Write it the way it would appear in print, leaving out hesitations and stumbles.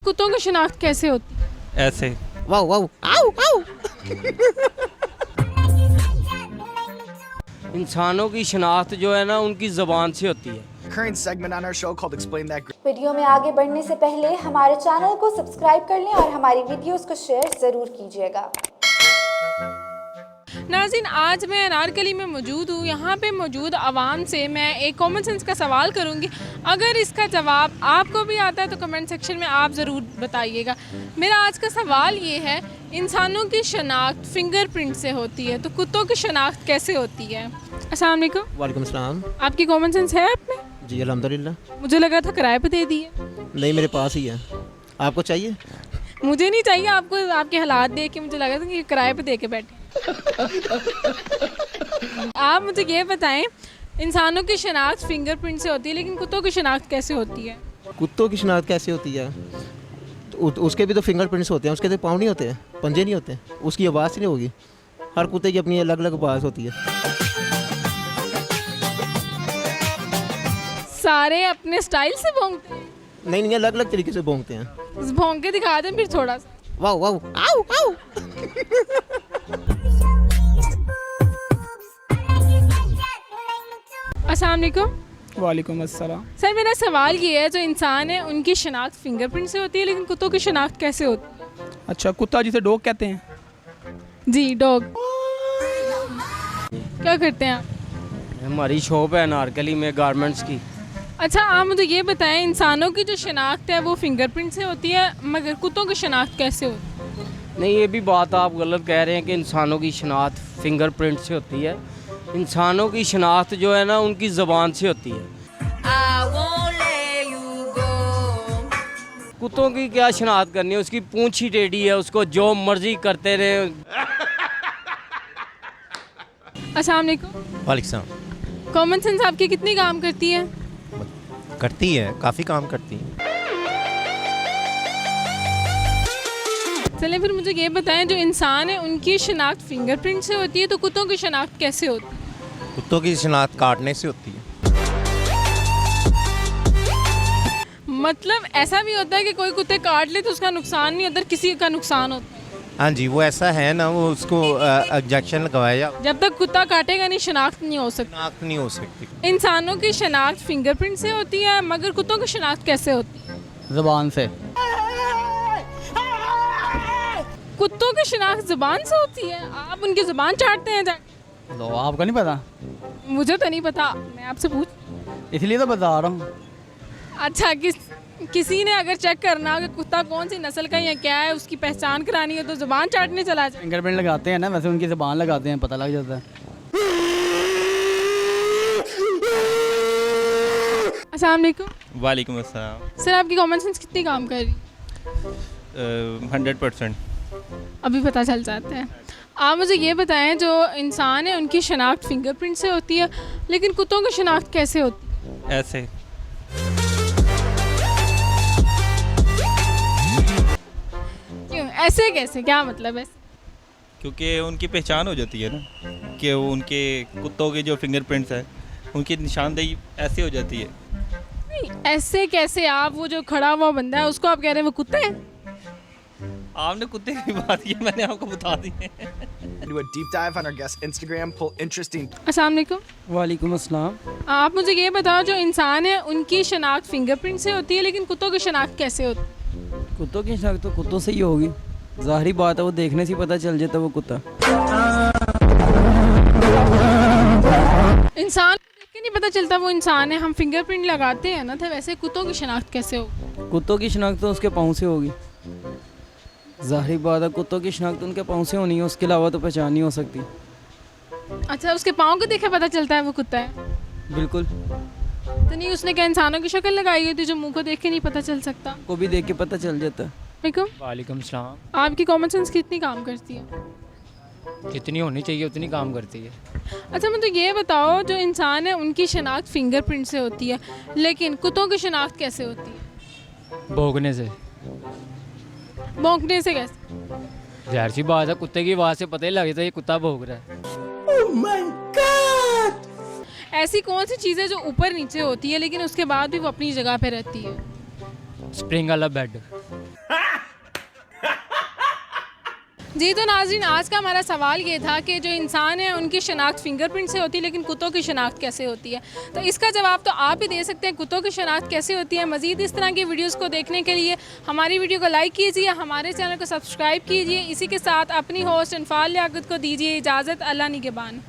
कुत्तों की शिनाख्त कैसे होती है? ऐसे। वाओ वाओ आओ आओ। इंसानों की शनाख्त जो है ना उनकी ज़बान से होती है। Current segment on our show called Explain That. Video में आगे बढ़ने से पहले हमारे चैनल को सब्सक्राइब कर लें और हमारी वीडियोस को शेयर ज़रूर कीजिएगा। नाज़रीन, आज मैं अनारकली में मौजूद हूँ। यहाँ पे मौजूद आवाम से मैं एक कॉमन सेंस का सवाल करूँगी। अगर इसका जवाब आपको भी आता है तो कमेंट सेक्शन में आप ज़रूर बताइएगा। मेरा आज का सवाल ये है, इंसानों की शनाख्त फिंगरप्रिंट से होती है, तो कुत्तों की शनाख्त कैसे होती है? अस्सलाम वालेकुम। वालेकुम सलाम। आपकी कॉमन सेंस है आप में? जी अल्हम्दुलिल्लाह। मुझे लगा था किराए पे दे दिए। नहीं, मेरे पास ही है। आपको चाहिए? मुझे नहीं चाहिए, आपको आपके हालात देख के मुझे लगा था कि किराए पे दे के बैठे। आप मुझे ये बताएं, इंसानों की शनाख्त फिंगरप्रिंट से होती है, लेकिन कुत्तों की शनाख्त कैसे होती है? कुत्तों की शनाख्त कैसे होती है? तो उसके भी तो फिंगरप्रिंट्स होते हैं, उसके तो पाँव नहीं होते हैं, पंजे नहीं होते, उसकी आवाज़ ही नहीं होगी। हर कुत्ते की अपनी अलग अलग आवाज़ होती है। सारे अपने स्टाइल से भौंकते हैं? नहीं नहीं, अलग अलग तरीके से भौंकते हैं। भौंक के दिखा दें फिर थोड़ा सा। वाओ वाओ आओ आओ। अस्सलाम वालेकुम। वालेकुम अस्सलाम। सर, मेरा सवाल ये है, जो इंसान है उनकी शनाख्त फिंगरप्रिंट से होती है, लेकिन कुत्तों की शनाख्त कैसे होती है? अच्छा, कुत्ता जिसे डॉग कहते हैं। जी, डॉग। क्या करते हैं आप? हमारी शॉप है अनारकली में गारमेंट्स की। अच्छा, आप मुझे ये बताएं, इंसानों की जो शनाख्त है वो फिंगरप्रिंट से होती है, मगर कुत्तों की शनाख्त कैसे होती है? नहीं, ये भी बात आप गलत कह रहे हैं कि इंसानों की शनाख्त फिंगरप्रिंट से होती है। इंसानों की शनाख्त जो है ना उनकी ज़बान से होती है। कुत्तों की क्या शनाख्त करनी है, उसकी पूंछ ही टेढ़ी है, उसको जो मर्जी करते रहे। अस्सलाम वालेकुम। वालेकुम सलाम। कॉमन सेंस आपकी कितनी काम करती है? करती है, काफ़ी काम करती है। चलें, फिर मुझे ये बताएं, जो इंसान है उनकी शनाख्त फिंगरप्रिंट से होती है, तो कुत्तों की शनाख्त कैसे होती है? कुत्तों की शनाख्त काटने से होती है। मतलब ऐसा भी होता है कि कोई कुत्ते काट ले तो उसका नुकसान नहीं होता, किसी का नुकसान होता है? हाँ जी, वो ऐसा है ना, वो उसको इंजेक्शन लगवाया। जब तक कुत्ता काटेगा नहीं, शनाख्त नहीं हो सकती। शनाख्त नहीं हो सकती। इंसानों की शनाख्त फिंगरप्रिंट से होती है, मगर कुत्तों की शनाख्त कैसे होती है? ज़बान से। कुत्तों की शनाख्त ज़बान से होती है? आप उनकी ज़बान चाटते हैं जाके? लो, आपको नहीं पता? मुझे तो नहीं पता, मैं आपसे पूछ। इसलिए तो बता रहा हूँ। अच्छा, किसी ने अगर चेक करना हो कि कुत्ता कौन सी नस्ल का या क्या है, उसकी पहचान करानी है, तो ज़बान चाटने चला जाए। फिंगरप्रिंट लगाते हैं ना, वैसे उनकी ज़बान लगाते हैं, पता लग जाता है। अस्सलाम वालेकुम। वालेकुम अस्सलाम। सर, आपकी कॉमन सेंस कितनी काम कर रही है? 100%। अभी पता चल जाता है। आप मुझे ये बताएं, जो इंसान है उनकी शनाख्त फिंगरप्रिंट से होती है, लेकिन कुत्तों की शनाख्त कैसे होती है? ऐसे। क्यों ऐसे, कैसे, क्या मतलब है? क्योंकि उनकी पहचान हो जाती है ना, कि वो उनके कुत्तों के जो फिंगरप्रिंट्स है उनकी निशानदेही ऐसे हो जाती है। नहीं, ऐसे कैसे? आप वो जो खड़ा हुआ बंदा है उसको आप कह रहे हैं वो कुत्ता है? आपने कुत्ते की बात की, मैंने आपको बता दी है। Do a deep dive on our guest Instagram, pull interesting. अस्सलाम वालेकुम। वालेकुम अस्सलाम। आप मुझे ये बताओ, जो इंसान है उनकी शनाख्त फिंगरप्रिंट से होती है, लेकिन कुत्तों की शनाख्त कैसे होती है? कुत्तों की शनाख्त तो कुत्तों से ही होगी, ज़ाहिरी बात है, वो देखने से पता चल जाता है वो कुत्ता। इंसान को देख के नहीं पता चलता वो इंसान है? हम फिंगरप्रिंट लगाते हैं ना, तो वैसे कुत्तों की शनाख्त कैसे होगी? कुत्तों की शनाख्त तो उसके पाँव से होगी, ज़ाहिरी बात है। कुत्तों की शनाख्त उनके पाँव से होनी है, उसके अलावा तो पहचान नहीं हो सकती। अच्छा, उसके पाँव को देखे पता चलता है वो कुत्ता है? बिल्कुल। तो नहीं, उसने क्या इंसानों की शक्ल लगाई होती जो मुंह को देख के नहीं पता चल सकता? को भी देख के पता चल जाता है। वालेकुम सलाम। आपकी कॉमन सेंस कितनी काम करती है? जितनी होनी चाहिए उतनी काम करती है। अच्छा, मुझे ये बताओ, जो इंसान है उनकी शनाख्त फिंगरप्रिंट से होती है, लेकिन कुत्तों की शनाख्त कैसे होती है? भौंकने से। भौंकने से कैसे? ज़ाहिर सी बात है, कुत्ते की आवाज़ से पता ही लग जाता है ये कुत्ता भौंक रहा है। Oh my God! ऐसी कौन सी चीज़ है जो ऊपर नीचे होती है लेकिन उसके बाद भी वो अपनी जगह पे रहती है? स्प्रिंग वाला बेड। जी तो नाज़रीन, आज का हमारा सवाल ये था कि जो इंसान है उनकी शनाख्त फिंगरप्रिंट से होती है, लेकिन कुत्तों की शनाख्त कैसे होती है। तो इसका जवाब तो आप ही दे सकते हैं, कुत्तों की शनाख्त कैसे होती है। मज़ीद इस तरह की वीडियोस को देखने के लिए हमारी वीडियो को लाइक कीजिए, हमारे चैनल को सब्सक्राइब कीजिए। इसी के साथ अपनी होस्ट अनफाल लियाकत को दीजिए इजाज़त। अल्लाह निगहबान।